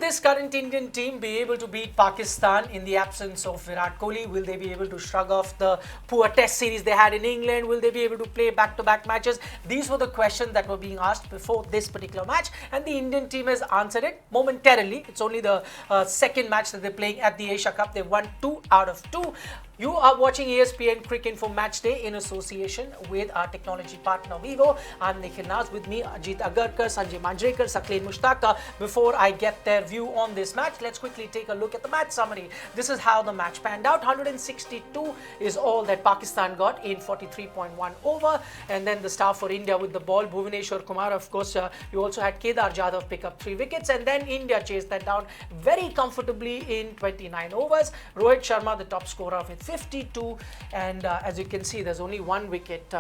this current Indian team be able to beat Pakistan in the absence of Virat Kohli? Will they be able to shrug off the poor test series they had in England? Will they be able to play back-to-back matches? These were the questions that were being asked before this particular match, and the Indian team has answered it momentarily. It's only the second match that they're playing at the Asia Cup. They've won 2 out of 2. You are watching ESPN Cricinfo Match Day in association with our technology partner Vivo. I'm Nikhil Naz, with me Ajit, Agarkar, Sanjay, Manjrekar, Saqlain, Mushtaq. Before I get their view on this match, let's quickly take a look at the match summary. This is how the match panned out. 162 is all that Pakistan got in 43.1 over. And then the star for India with the ball, Bhuvaneshwar Kumar. Of course, you also had Kedar Jadhav pick up 3 wickets. And then India chased that down very comfortably in 29 overs. Rohit Sharma, the top scorer with 52, and as you can see, there's only 1 wicket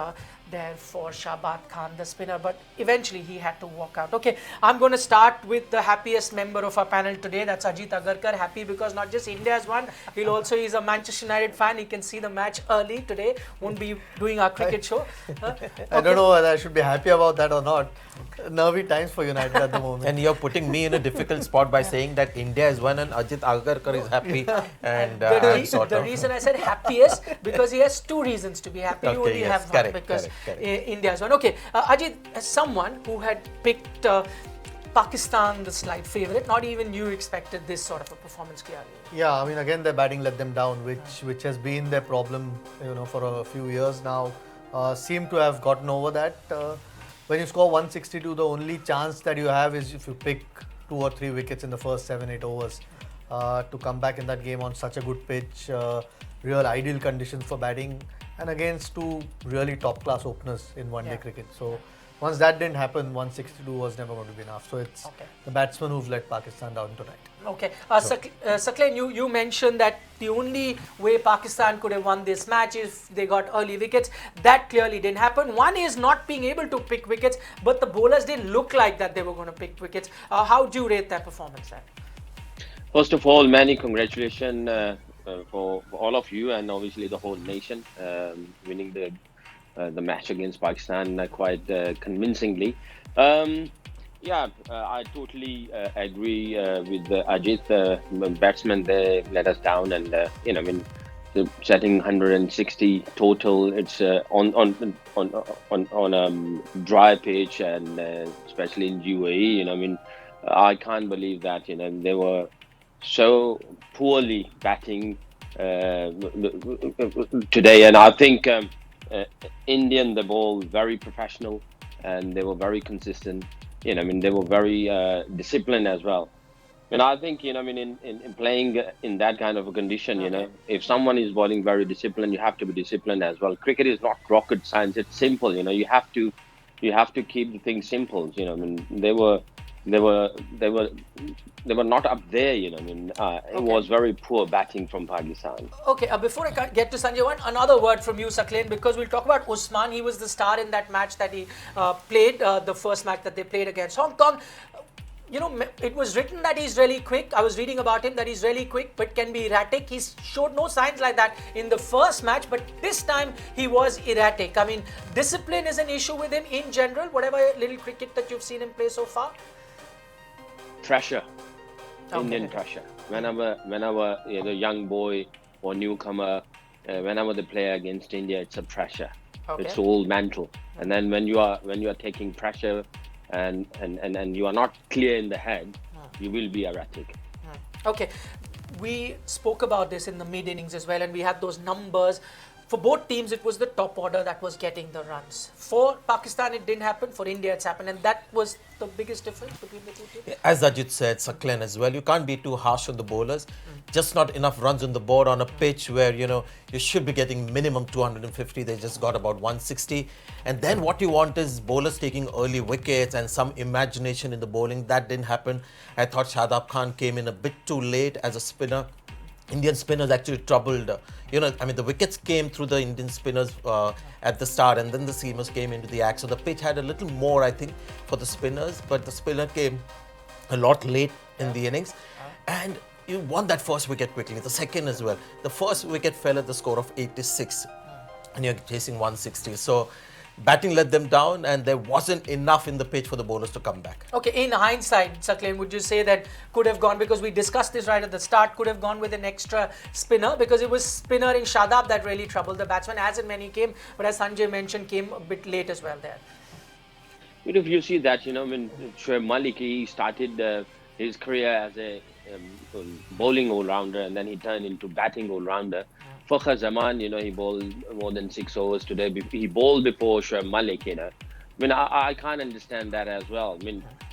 there for Shahbaz Khan, the spinner, but eventually he had to walk out. Okay, I'm going to start with the happiest member of our panel today. That's Ajit Agarkar. Happy because not just India has won, he's a Manchester United fan. He can see the match early today. Won't be doing our cricket show. Okay. I don't know whether I should be happy about that or not. Nervy times for United at the moment. And you're putting me in a difficult spot by saying that India has won and Ajit Agarkar is happy. And the reason I said happiest, because he has 2 reasons to be happy. Okay, You only have one, correct, because correct. India has won. Okay, Ajit, as someone who had picked Pakistan the slight favourite, not even you expected this sort of a performance, clearly. Yeah, I mean, again, their batting let them down, which has been their problem, for a few years now. Seem to have gotten over that. When you score 162, the only chance that you have is if you pick 2 or 3 wickets in the first 7-8 overs. To come back in that game on such a good pitch, real ideal conditions for batting, and against 2 really top-class openers in one-day cricket. So once that didn't happen, 162 was never going to be enough. So it's the batsmen who've let Pakistan down tonight. Okay, Saqlain, you mentioned that the only way Pakistan could have won this match is if they got early wickets. That clearly didn't happen. One is not being able to pick wickets, but the bowlers didn't look like that they were going to pick wickets. How do you rate that performance then? First of all, many congratulations for all of you and obviously the whole nation winning the match against Pakistan quite convincingly. I totally agree with Ajit. Batsmen, they let us down, and setting 160 total. It's on a dry pitch, and especially in UAE. I can't believe that. They were so poorly batting today, and I think Indian, the ball very professional, and they were very consistent. They were very disciplined as well. And I think in playing in that kind of a condition, if someone is bowling very disciplined, you have to be disciplined as well. Cricket is not rocket science; it's simple. You have to keep the thing simple. They were not up there, it was very poor batting from Pakistan. Okay, before I get to Sanjay, another word from you, Saqlain, because we'll talk about Usman. He was the star in that match that he played, the first match that they played against Hong Kong. It was written that he's really quick. I was reading about him that he's really quick, but can be erratic. He showed no signs like that in the first match, but this time he was erratic. I mean, discipline is an issue with him in general, whatever little cricket that you've seen him play so far. Pressure, Indian pressure. Whenever the young boy or newcomer, whenever they play against India, it's a pressure. It's all mental. And then when you are taking pressure and you are not clear in the head, you will be erratic. Okay, we spoke about this in the mid innings as well, and we had those numbers. For both teams, it was the top order that was getting the runs. For Pakistan, it didn't happen. For India, it's happened. And that was the biggest difference between the 2 teams. As Ajit said, Saqlain as well, you can't be too harsh on the bowlers. Just not enough runs on the board on a pitch where, you should be getting minimum 250. They just got about 160. And then what you want is bowlers taking early wickets and some imagination in the bowling. That didn't happen. I thought Shahbaz Khan came in a bit too late as a spinner. Indian spinners actually troubled, the wickets came through the Indian spinners at the start, and then the seamers came into the act. So the pitch had a little more, I think, for the spinners, but the spinner came a lot late in the innings. And you won that first wicket quickly, the second as well. The first wicket fell at the score of 86, and you're chasing 160. So batting let them down, and there wasn't enough in the pitch for the bowlers to come back. Okay, in hindsight, Saqlain, would you say that could have gone, because we discussed this right at the start, could have gone with an extra spinner, because it was spinner in Shadab that really troubled the batsman, as and when he came, but as Sanjay mentioned, came a bit late as well there. If you see that, when Shoaib Malik, he started his career as a bowling all-rounder, and then he turned into batting all-rounder. Fakhr Zaman, he bowled more than 6 overs today. He bowled before Shoaib Malik, I can't understand that as well.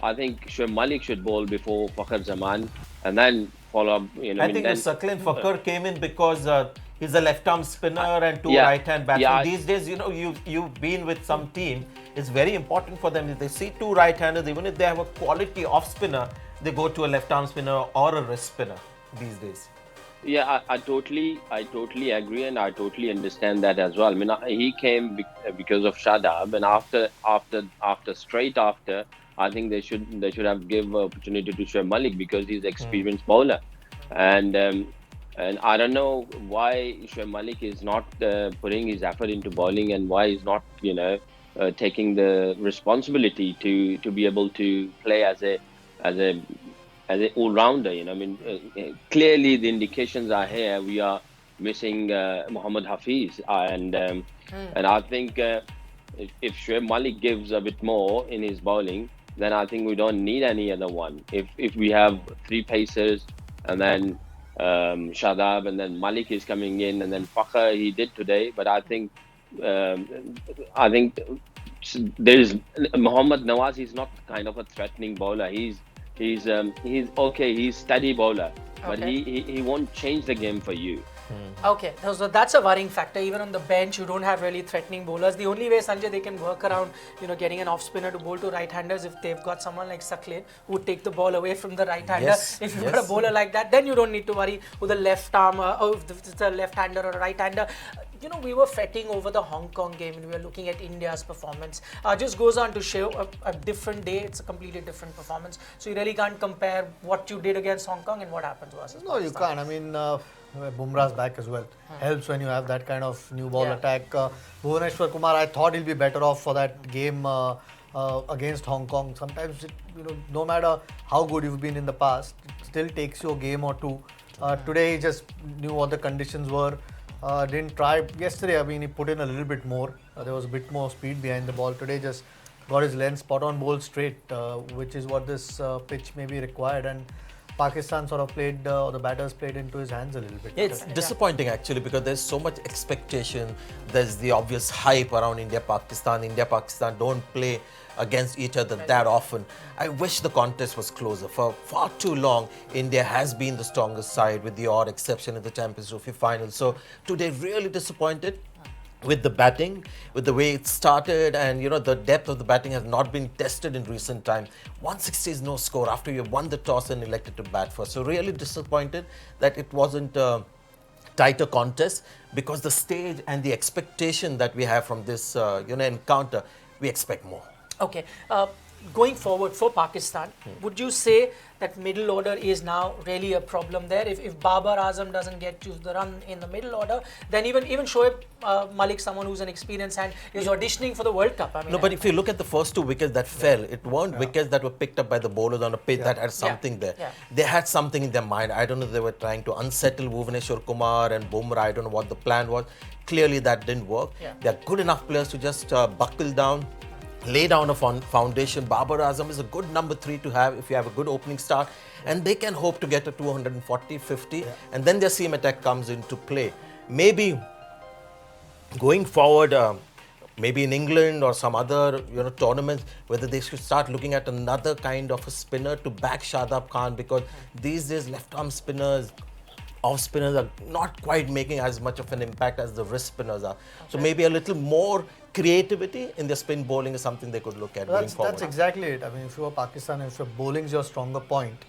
I think Shoaib Malik should bowl before Fakhr Zaman, and then follow up, I think Saqlain Fakhr came in because he's a left-arm spinner and two right-hand batsmen. Yeah, These days, you've been with some team. It's very important for them. If they see two right-handers, even if they have a quality off-spinner, they go to a left-arm spinner or a wrist spinner these days. Yeah, I totally agree, and I totally understand that as well. He came because of Shadab, and straight after, I think they should have give opportunity to Shoaib Malik, because he's experienced bowler, and I don't know why Shoaib Malik is not putting his effort into bowling, and why he's not taking the responsibility to be able to play as an all-rounder. Clearly the indications are here. We are missing Mohammad Hafiz, and I think if Shoaib Malik gives a bit more in his bowling, then I think we don't need any other one. If we have 3 pacers, and then Shadab, and then Malik is coming in, and then Fakhr he did today, but I think there is Mohammad Nawaz. He's not kind of a threatening bowler. He's okay. He's steady bowler, but he won't change the game for you. Okay, so that's a worrying factor. Even on the bench, you don't have really threatening bowlers. The only way, Sanjay, they can work around, getting an off-spinner to bowl to right-handers, if they've got someone like Saqlain who would take the ball away from the right-hander. Yes, If you've got a bowler like that, then you don't need to worry who the left arm, or if it's a left-hander or a right-hander. We were fretting over the Hong Kong game, and we were looking at India's performance. Just goes on to show a different day. It's a completely different performance. So you really can't compare what you did against Hong Kong and what happened to us. No, you can't. Bumrah's back as well. Helps when you have that kind of new ball attack. Bhuvaneshwar Kumar, I thought he'll be better off for that game against Hong Kong. Sometimes, no matter how good you've been in the past, it still takes you a game or two. Today, he just knew what the conditions were. Didn't try. Yesterday, he put in a little bit more. There was a bit more speed behind the ball. Today, just got his length spot on, bowl straight, which is what this pitch may be required. And Pakistan sort of played, or the batters played into his hands a little bit. Yeah, it's disappointing actually, because there's so much expectation. There's the obvious hype around India-Pakistan. India-Pakistan don't play against each other that often. I wish the contest was closer. For far too long, India has been the strongest side, with the odd exception in the Champions Trophy final. So today, really disappointed with the batting, with the way it started, and the depth of the batting has not been tested in recent time. 160 is no score after you have won the toss and elected to bat first. So really disappointed that it wasn't a tighter contest, because the stage and the expectation that we have from this encounter, we expect more. Okay. Going forward for Pakistan, would you say that middle order is now really a problem there? If Babar Azam doesn't get to the run in the middle order, then even Shoaib Malik, someone who's an experienced hand, is auditioning for the World Cup. No, but if you look at the first 2 wickets that fell, it weren't wickets that were picked up by the bowlers on a pitch that had something there. Yeah. They had something in their mind. I don't know if they were trying to unsettle Bhuvaneshwar Kumar and Bumrah. I don't know what the plan was. Clearly that didn't work. Yeah. They're good enough players to just buckle down, lay down a foundation. Babar Azam is a good number 3 to have if you have a good opening start, and they can hope to get a 240, 50, and then their seam attack comes into play. Maybe going forward, maybe in England or some other tournaments, whether they should start looking at another kind of a spinner to back Shadab Khan, because these days left-arm spinners, off-spinners are not quite making as much of an impact as the wrist spinners are. So maybe a little more creativity in their spin bowling is something they could look at going forward. That's exactly it. If you are Pakistan, if your bowling is your stronger point,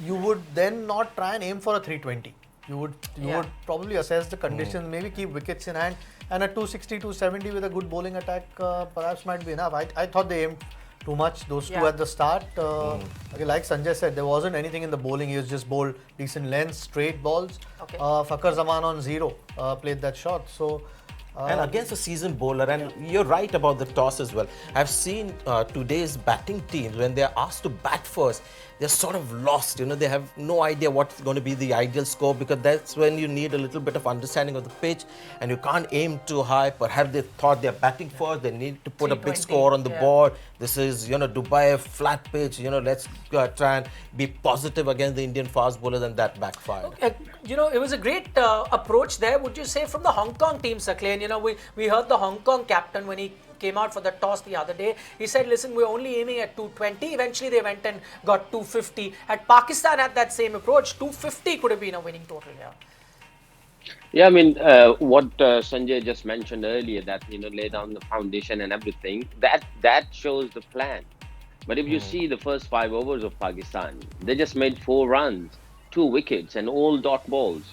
you would then not try and aim for a 320. You would probably assess the conditions, maybe keep wickets in hand, and a 260, 270 with a good bowling attack perhaps might be enough. I thought they aimed too much, those two at the start. Like Sanjay said, there wasn't anything in the bowling. He was just bowled decent length, straight balls. Fakhr Zaman on 0 played that shot. So And against a seasoned bowler, and you're right about the toss as well. I've seen today's batting teams, when they're asked to bat first, they're sort of lost. You know, they have no idea what's going to be the ideal score, because that's when you need a little bit of understanding of the pitch, and you can't aim too high. Perhaps they thought they're batting first, they need to put a big 320, score on the board. This is, you know, Dubai, flat pitch. You know, let's try and be positive against the Indian fast bowlers, and that backfired. You know, it was a great approach there, would you say, from the Hong Kong team, Saqlain? You know, we heard the Hong Kong captain when he came out for the toss the other day. He said, listen, we're only aiming at 220. Eventually, they went and got 250. Had Pakistan had that same approach, 250 could have been a winning total here. Yeah, I mean, what Sanjay just mentioned earlier, that, you know, lay down the foundation and everything, that shows the plan. But if you see the first 5 overs of Pakistan, they just made 4 runs, 2 wickets, and all dot balls.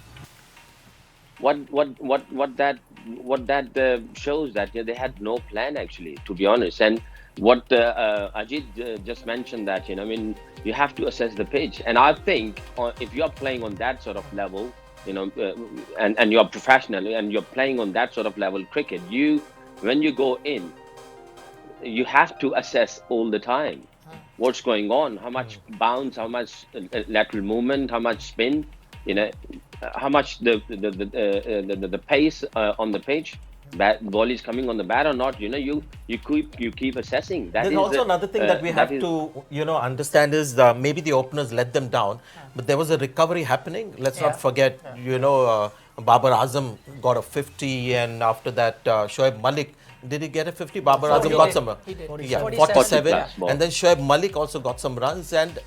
What that shows that, you know, they had no plan, actually, to be honest. And what Ajit just mentioned, that, you know, I mean, you have to assess the pitch. And I think if you are playing on that sort of level, you know, and you're professional and you're playing on that sort of level cricket, when you go in, you have to assess all the time what's going on, how much bounce, how much lateral movement, how much spin, you know, how much the pace on the pitch, ball is coming on the bat or not. You know, you keep assessing. There's also another thing that we have to, you know, understand is maybe the openers let them down, but there was a recovery happening. Let's not forget, you know, Babar Azam got a 50, and after that Shoaib Malik, did he get a 50? Babar Azam got some, he did. yeah, 47. 47, and then Shoaib Malik also got some runs, and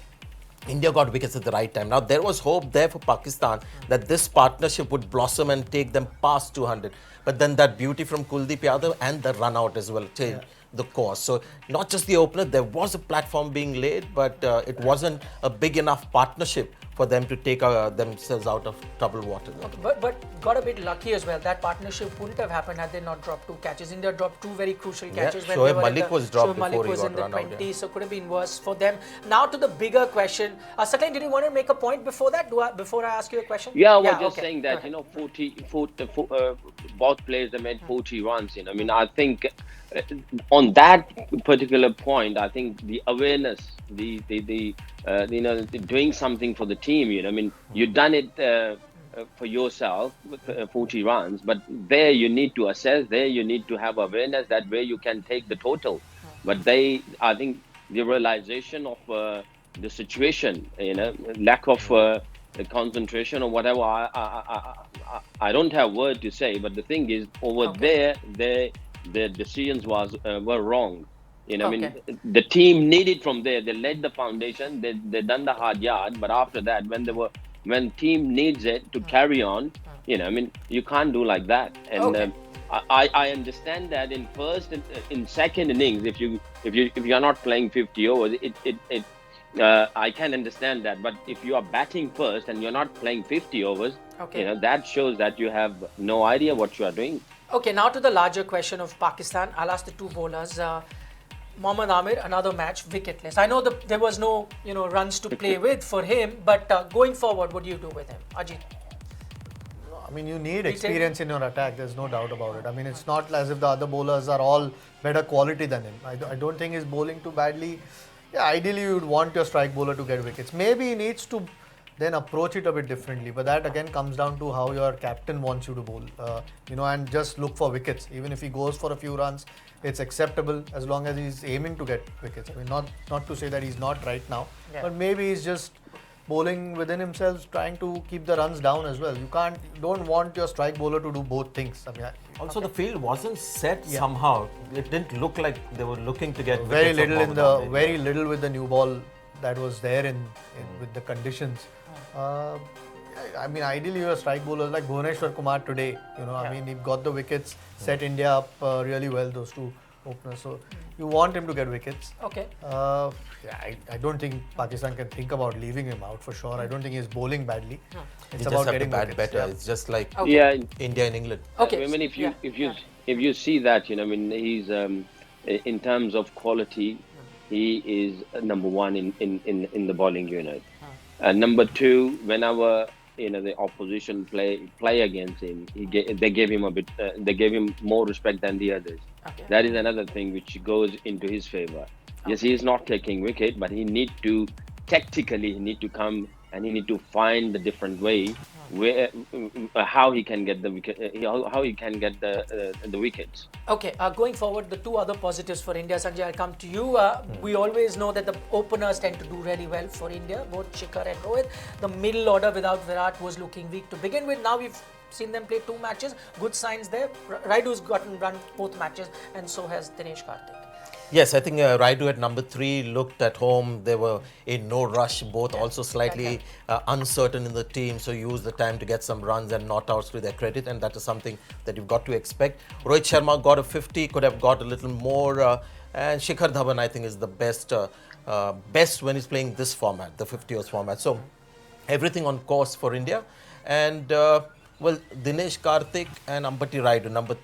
India got wickets at the right time. Now, there was hope there for Pakistan that this partnership would blossom and take them past 200. But then that beauty from Kuldeep Yadav and the run out as well changed the course. So, not just the opener, there was a platform being laid, but it wasn't a big enough partnership for them to take themselves out of troubled water. But got a bit lucky as well. That partnership wouldn't have happened had they not dropped 2 catches. India dropped 2 very crucial catches. Yeah, when Shoaib Malik was dropped Shoaib Malik before he was got in the run out, 20s, so could have been worse for them. Now to the bigger question. Saqlain, did you want to make a point before that? Before I ask you a question? Yeah, I was just saying that, you know, 40 both players, they made 40 runs. You know, I mean, I think on that particular point, I think the awareness, the you know, doing something for the team. You know, I mean, you've done it for yourself with 40 runs, but there you need to assess. There you need to have awareness that way you can take the total. But I think the realization of the situation, you know, lack of concentration or whatever. I don't have word to say, but the thing is, over there, their decisions were wrong. You know, I mean, the team needed from there. They laid the foundation. They done the hard yard, but after that, when team needs it to carry on, you know, I mean, you can't do like that. And I understand that in first and in second innings, if you're not playing 50 overs, I can understand that. But if you are batting first and you're not playing 50 overs, you know, that shows that you have no idea what you are doing. Okay, now to the larger question of Pakistan. I'll ask the 2 bowlers. Mohammad Amir, another match, wicketless. I know there was no, you know, runs to play with for him, but going forward, what do you do with him? Ajit? I mean, you need experience in your attack. There's no doubt about it. I mean, it's not as if the other bowlers are all better quality than him. I don't think he's bowling too badly. Yeah, ideally, you would want your strike bowler to get wickets. Maybe he needs to then approach it a bit differently. But that again comes down to how your captain wants you to bowl. You know, and just look for wickets. Even if he goes for a few runs, it's acceptable as long as he's aiming to get wickets. I mean, not to say that he's not right now, but maybe he's just bowling within himself, trying to keep the runs down as well. You don't want your strike bowler to do both things. I mean, also the field wasn't set somehow. It didn't look like they were looking to get very little very little with the new ball that was there with the conditions. I mean, ideally you're a strike bowler like Bhuvneshwar Kumar today. You know, I mean, he got the wickets, set India up really well, those 2 openers. So you want him to get wickets. Okay. I don't think Pakistan can think about leaving him out for sure. I don't think he's bowling badly. It's about getting to bat wickets. better. It's just like India and England. Okay. I mean, if you see that, you know, I mean, he's in terms of quality, he is number 1 in the bowling unit. Number 2, whenever the opposition play against him, they gave him a bit, they gave him more respect than the others. Okay. That is another thing which goes into his favor. Yes, he is not taking wicket, but he need to tactically he need to come and he need to find the different way where how he can get the wicket, how he can get the wickets. Okay, going forward, the two other positives for India, Sanjay, I'll come to you. We always know that the openers tend to do really well for India, both Shikhar and Rohit. The middle order without Virat was looking weak to begin with. Now we've seen them play 2 matches. Good signs there. Raidu's gotten run both matches, and so has Dinesh Karthik. Yes, I think Raidu at number 3 looked at home. They were in no rush, both also slightly uncertain in the team, so used the time to get some runs and not outs to their credit, and that is something that you've got to expect. Rohit Sharma got a 50, could have got a little more, and Shikhar Dhawan I think is the best when he's playing this format, the 50 overs format. So everything on course for India, and well, Dinesh Karthik and Ambati Raidu, number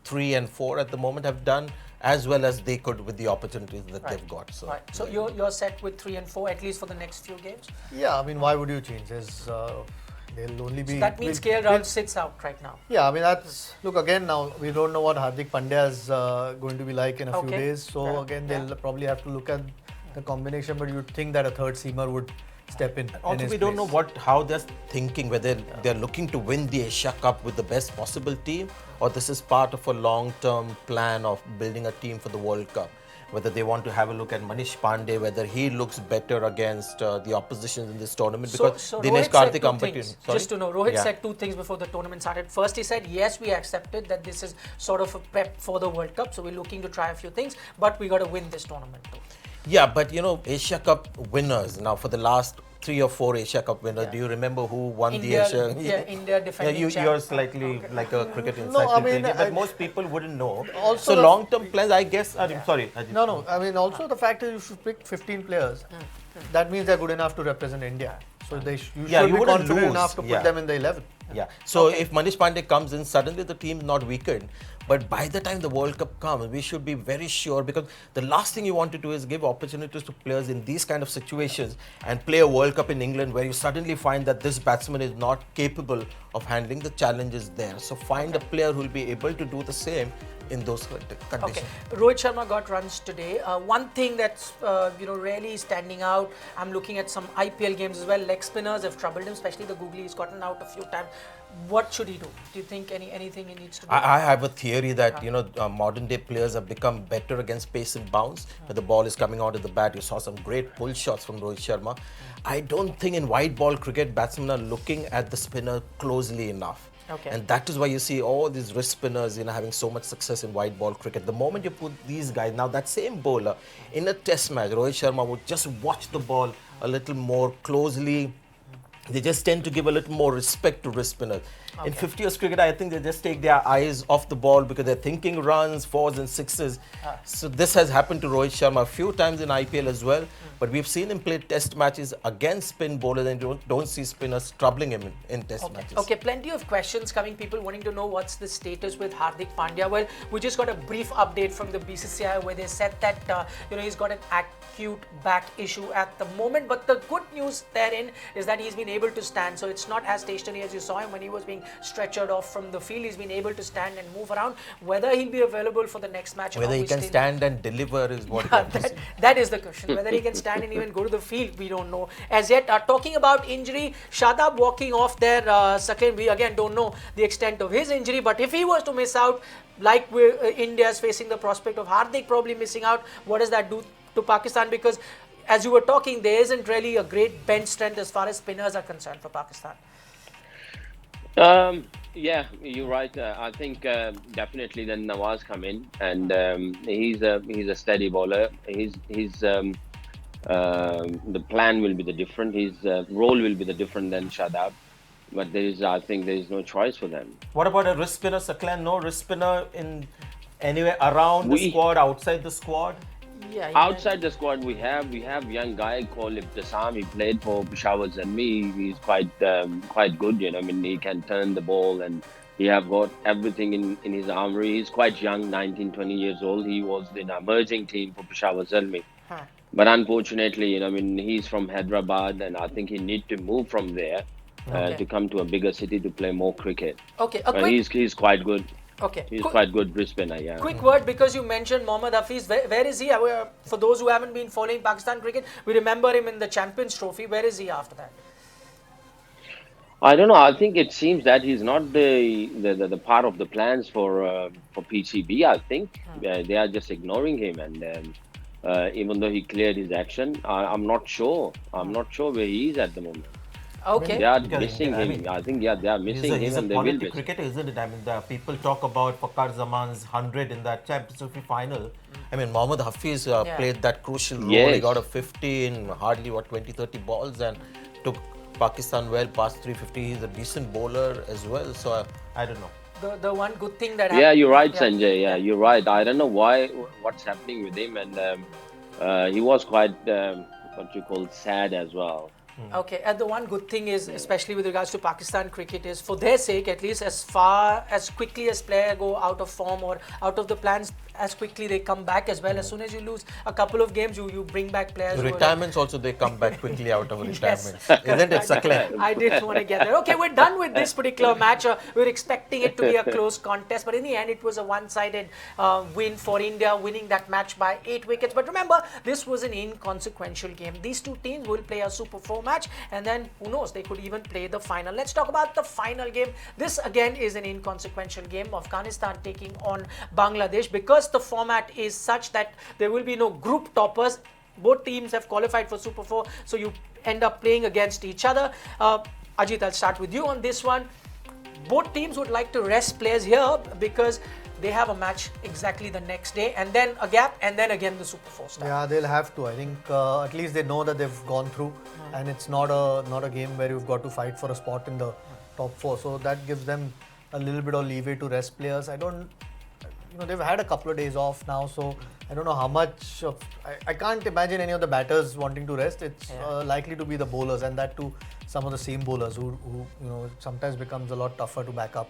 3 and 4 at the moment, have done as well as they could with the opportunities that they've got. So, So you're set with 3 and 4 at least for the next few games. Yeah, I mean, why would you change? They'll only be. So that means KL Rahul sits out right now. Yeah, I mean that's look again now. We don't know what Hardik Pandya is going to be like in a few days. So again, they'll probably have to look at the combination. But you'd think that a third seamer would step in. also, we don't know how they're thinking, whether they're looking to win the Asia Cup with the best possible team, or this is part of a long-term plan of building a team for the World Cup. Whether they want to have a look at Manish Pandey, whether he looks better against the opposition in this tournament, because so Dinesh Rohit Karthik just to know, Rohit said 2 things before the tournament started. First, he said, yes, we accepted that this is sort of a prep for the World Cup, so we're looking to try a few things, but we got to win this tournament too. Yeah, but Asia Cup winners now for the last 3 or 4 Asia Cup winners. Do you remember who won India, the Asia? Yeah, India defending champ. You're slightly like a cricket No, I mean, encyclopedia, but most people wouldn't know. Also So long-term plans, I guess. Sorry, Ajit. No. I mean, also the fact is you should pick 15 players. That means they're good enough to represent India. So you should be wouldn't confident lose. enough to put them in the 11. Yeah. So if Manish Pandey comes in, suddenly the team's not weakened. But by the time the World Cup comes, we should be very sure, because the last thing you want to do is give opportunities to players in these kind of situations and play a World Cup in England where you suddenly find that this batsman is not capable of handling the challenges there. So find a player who will be able to do the same in those conditions. Okay, Rohit Sharma got runs today. One thing that's really standing out, I'm looking at some IPL games as well. Leg spinners have troubled him, especially the googly. He's gotten out a few times. What should he do? Do you think anything he needs to do? I have a theory that modern day players have become better against pace and bounce. When the ball is coming out of the bat, you saw some great pull shots from Rohit Sharma. I don't think in white ball cricket batsmen are looking at the spinner closely enough. Okay. And that is why you see all these wrist spinners having so much success in white ball cricket. The moment you put these guys, now that same bowler in a test match, Rohit Sharma would just watch the ball a little more closely. They just tend to give a little more respect to wrist spinners. In 50 overs cricket, I think they just take their eyes off the ball because they're thinking runs, 4s and 6s. So this has happened to Rohit Sharma a few times in IPL as well. But we've seen him play test matches against spin bowlers, and don't see spinners troubling him in test matches. Okay, plenty of questions coming, people wanting to know what's the status with Hardik Pandya. Well, we just got a brief update from the BCCI where they said that he's got an acute back issue at the moment. But the good news therein is that he's been able to stand. So it's not as stationary as you saw him when he was being stretchered off from the field. He's been able to stand and move around. Whether he'll be available for the next match, whether he can stand and deliver is what that is the question. Whether he can stand and even go to the field, we don't know as yet. Talking about injury, Shadab walking off there, Saqlain, we again don't know the extent of his injury, but if he was to miss out, like India is facing the prospect of Hardik probably missing out, what does that do to Pakistan? Because as you were talking, there isn't really a great bench strength as far as spinners are concerned for Pakistan. Yeah, you're right. I think definitely then Nawaz come in, and he's a steady bowler. The plan will be the different. His role will be the different than Shadab. But I think there is no choice for them. What about a wrist spinner, Saqlain? No wrist spinner in anywhere around the squad, outside the squad? Yeah, outside the squad, we have young guy called Ibtisam. He played for Peshawar Zalmi. He's quite good. He can turn the ball, and he have got everything in his armory. He's quite young, 19, 20 years old. He was in an emerging team for Peshawar Zalmi. But unfortunately, he's from Hyderabad, and I think he need to move from there. Okay. to come to a bigger city to play more cricket. Okay, a But quick. he's quite good. Okay. He's quite good Brisbaneer, yeah. Quick word, because you mentioned Mohammad Hafiz. Where is he? For those who haven't been following Pakistan cricket, we remember him in the Champions Trophy. Where is he after that? I don't know. I think it seems that he's not the part of the plans for PCB. I think they are just ignoring him, and even though he cleared his action, I'm not sure. I'm not sure where he is at the moment. Okay. They are Because, missing I him. mean, I think they are missing him, He's a and they will quality miss him. cricketer, isn't it? I mean, the people talk about Fakar Zaman's 100 in that Champions Trophy final. I mean, Mohammad Hafiz played that crucial role. He Yes. got a 50 in hardly, 20, 30 balls and took Pakistan well past 350. He's a decent bowler as well. So, I don't know. The one good thing that Yeah, you're right, Yeah. Sanjay. Yeah, you're right. I don't know what's happening with him, and he was quite what you call sad as well. Okay, and the one good thing is, especially with regards to Pakistan cricket, is for their sake, at least as quickly as players go out of form or out of the plans, as quickly they come back as well. As soon as you lose a couple of games, you bring back players. The retirements also, they come back quickly out of Yes. retirements. Isn't it, Saqlain? I did want to get there. Okay, we're done with this particular match. We're expecting it to be a close contest, but in the end, it was a one-sided win for India, winning that match by 8 wickets. But remember, this was an inconsequential game. These two teams will play a Super 4 match, and then who knows, they could even play the final. Let's talk about the final game. This again is an inconsequential game. Afghanistan taking on Bangladesh, because the format is such that there will be no group toppers. Both teams have qualified for Super 4, so you end up playing against each other. Ajit, I'll start with you on this one. Both teams would like to rest players here because they have a match exactly the next day, and then a gap, and then again the Super 4 start. Yeah, they'll have to. I think at least they know that they've gone through, and it's not a game where you've got to fight for a spot in the top 4. So that gives them a little bit of leeway to rest players. They've had a couple of days off now, so I don't know how much of. I can't imagine any of the batters wanting to rest. It's likely to be the bowlers, and that too some of the same bowlers who sometimes becomes a lot tougher to back up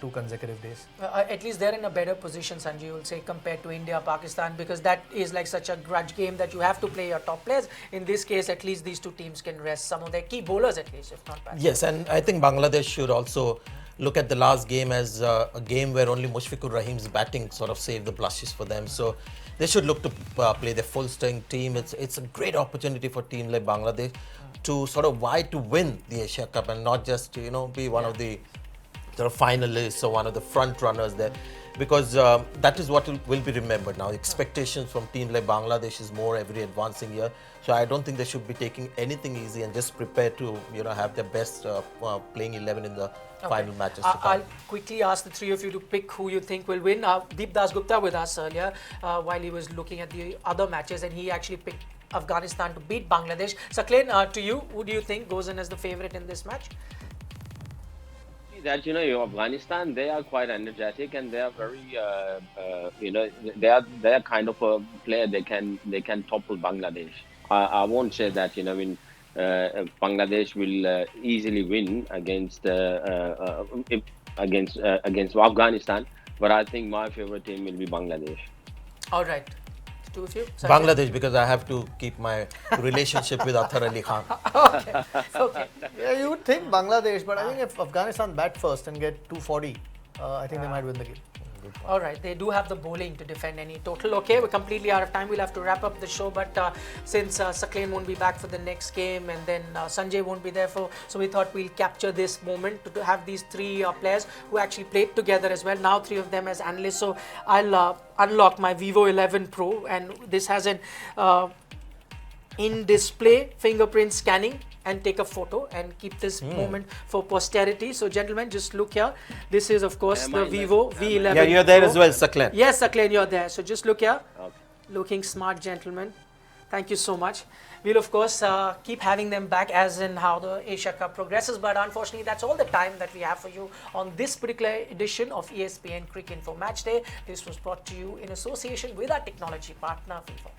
2 consecutive days. At least they're in a better position, Sanjay, you will say, compared to India, Pakistan, because that is like such a grudge game that you have to play your top players. In this case, at least these two teams can rest some of their key bowlers, at least, if not batsmen. Yes, and I think Bangladesh should also look at the last game as a game where only Mushfiqur Rahim's batting sort of saved the blushes for them. So they should look to play their full strength team. It's a great opportunity for a team like Bangladesh to sort of vie to win the Asia Cup and not just be one of the sort of finalists or one of the front runners there, because that is what will be remembered now. Expectations from teams like Bangladesh is more every advancing year. So I don't think they should be taking anything easy and just prepare to have their best playing 11 in the final matches to come. I'll quickly ask the three of you to pick who you think will win. Deep Das Gupta with us earlier while he was looking at the other matches, and he actually picked Afghanistan to beat Bangladesh. Saqlain, to you, who do you think goes in as the favourite in this match? That Afghanistan, they are quite energetic, and they are very they are kind of a player they can topple Bangladesh. I won't say that Bangladesh will easily win against Afghanistan, but I think my favorite team will be Bangladesh. All right. Two of you? Sanjay? Bangladesh, because I have to keep my relationship with Athar Ali Khan. Okay. Yeah, you would think Bangladesh, but I think if Afghanistan bat first and get 240, I think they might win the game. All right, they do have the bowling to defend any total. Okay, we're completely out of time. We'll have to wrap up the show, but since Saqlain won't be back for the next game, and then Sanjay won't be there so we thought we'll capture this moment to have these three players who actually played together as well. Now 3 of them as analysts. So I'll unlock my Vivo 11 Pro, and this has an in-display fingerprint scanning, and take a photo and keep this moment for posterity. So gentlemen, just look here. This is of course the Vivo V11 Yeah, you're there Pro. as well, Saqlain. Yes, Saqlain, you're there. So just look here. Okay. Looking smart, gentlemen. Thank you so much. We'll of course keep having them back as in how the Asia Cup progresses, but unfortunately that's all the time that we have for you on this particular edition of ESPN Cricinfo Match Day. This was brought to you in association with our technology partner, Vivo.